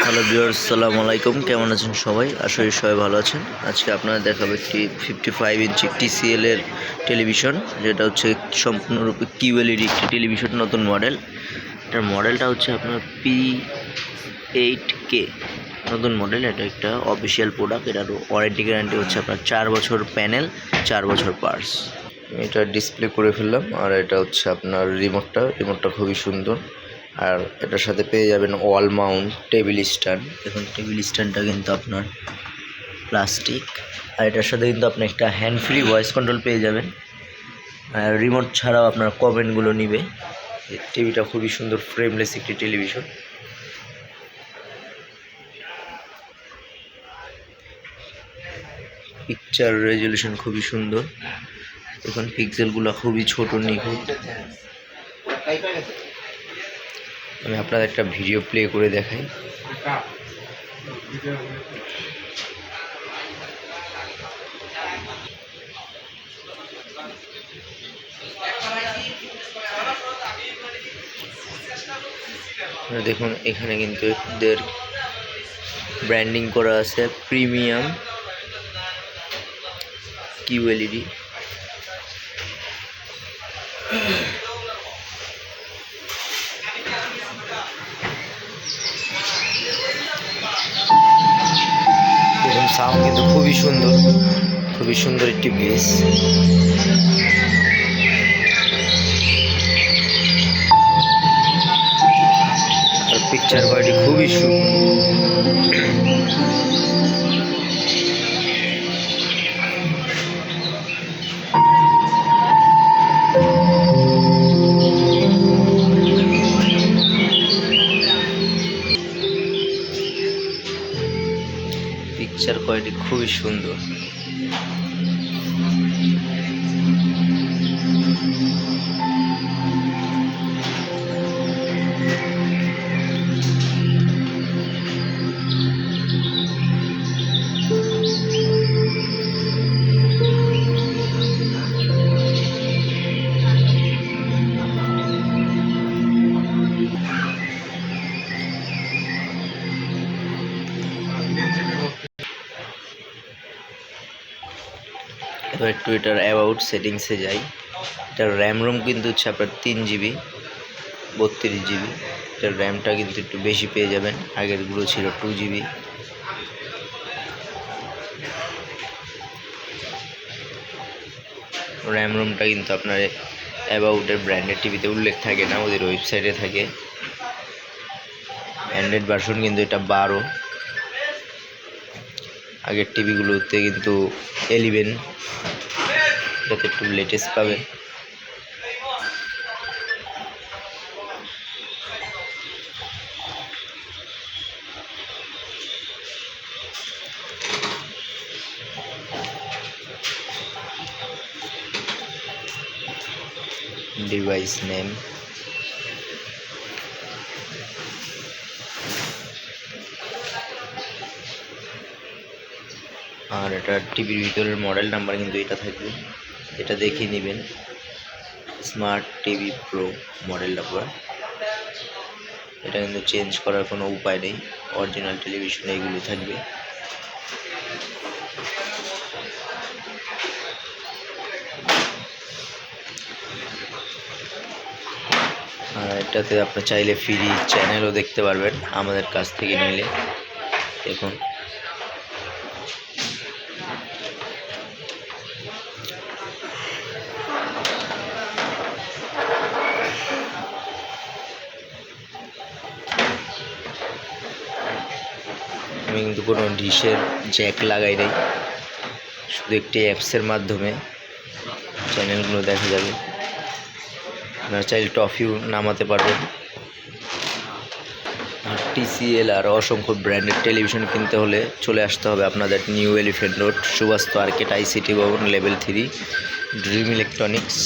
Hello viewers, আসসালামু আলাইকুম। কেমন আছেন সবাই? আশা করি সবাই ভালো আছেন। আজকে আপনারা দেখাবো একটি 55 ইঞ্চি TCL এর টেলিভিশন, যেটা হচ্ছে সম্পূর্ণরূপে QLED একটি টেলিভিশন, নতুন মডেল। এটার মডেলটা হচ্ছে আপনার P8K নতুন মডেল। এটা একটা অফিসিয়াল প্রোডাক্ট। এটার ওয়ারেন্টি গ্যারান্টি হচ্ছে আপনার 4 বছর প্যানেল, 4 বছর পার্টস। এটা ডিসপ্লে করে ফেললাম। আর এটা হচ্ছে আপনার রিমোটটা খুবই সুন্দর। আর এটার সাথে পেয়ে যাবেন ওয়াল মাউন্ট টেবিল স্ট্যান্ড। এখন টেবিল স্ট্যান্ডটা কিন্তু আপনার প্লাস্টিক। আর এটার সাথে কিন্তু আপনি একটা হ্যান্ড ফ্রি ভয়েস কন্ট্রোল পেয়ে যাবেন। আর রিমোট ছাড়াও আপনার কমেন্টগুলো নিবে। টিভিটা খুবই সুন্দর, ফ্রেমলেস একটি টেলিভিশন। পিকচার রেজলিউশন খুবই সুন্দর। এখন পিক্সেলগুলো খুবই ছোট, নিখুঁত। আমি আপনাদের একটা ভিডিও প্লে করে দেখাই। দেখুন, এখানে কিন্তু এদের ব্র্যান্ডিং করা আছে প্রিমিয়াম QLED। দেখুন, সাউন্ড কিন্তু খুবই সুন্দর একটি বেস। আর পিকচার কোয়ালিটি খুবই সুন্দর। এবার একটু এটার অ্যাবাউট সেটিংসে যাই। এটার র্যাম রোম কিন্তু হচ্ছে আপনার 3GB 32GB। এটার র্যামটা কিন্তু একটু বেশি পেয়ে যাবেন, আগেরগুলো ছিল 2GB। র্যাম রোমটা কিন্তু আপনার অ্যাবাউটের ব্র্যান্ডের টিভিতে উল্লেখ থাকে না, ওদের ওয়েবসাইটে থাকে। অ্যান্ড্রয়েড ভার্সন কিন্তু এটা 12। আগের টিভিগুলোতে কিন্তু 11, এটাতে একটু লেটেস্ট পাবেন। ডিভাইস নেম, আর এটা টিভির ভিতরের মডেল নাম্বার কিন্তু এটা থাকবে, এটা দেখে নেবেন। Smart TV pro model number. এটা কিন্তু চেঞ্জ করার কোনো উপায় নেই, অরিজিনাল টেলিভিশনে এগুলো থাকবে। আর এটাতে আপনি চাইলে ফ্রি চ্যানেলও দেখতে পারবেন আমাদের কাছ থেকে নিলে। দেখুন, আমি কিন্তু কোনো ডিশের জ্যাক লাগাই নাই, শুধু একটি অ্যাপসের মাধ্যমে চ্যানেলগুলো দেখা যাবে। আপনারা চাইলে টফিও নামাতে পারবেন। আর TCL আর অসংখ্য ব্র্যান্ডের টেলিভিশন কিনতে হলে চলে আসতে হবে আপনাদের new elephant road, Subastu আর্কেট, ICT ভবন, লেভেল 3, ড্রিম ইলেকট্রনিক্স।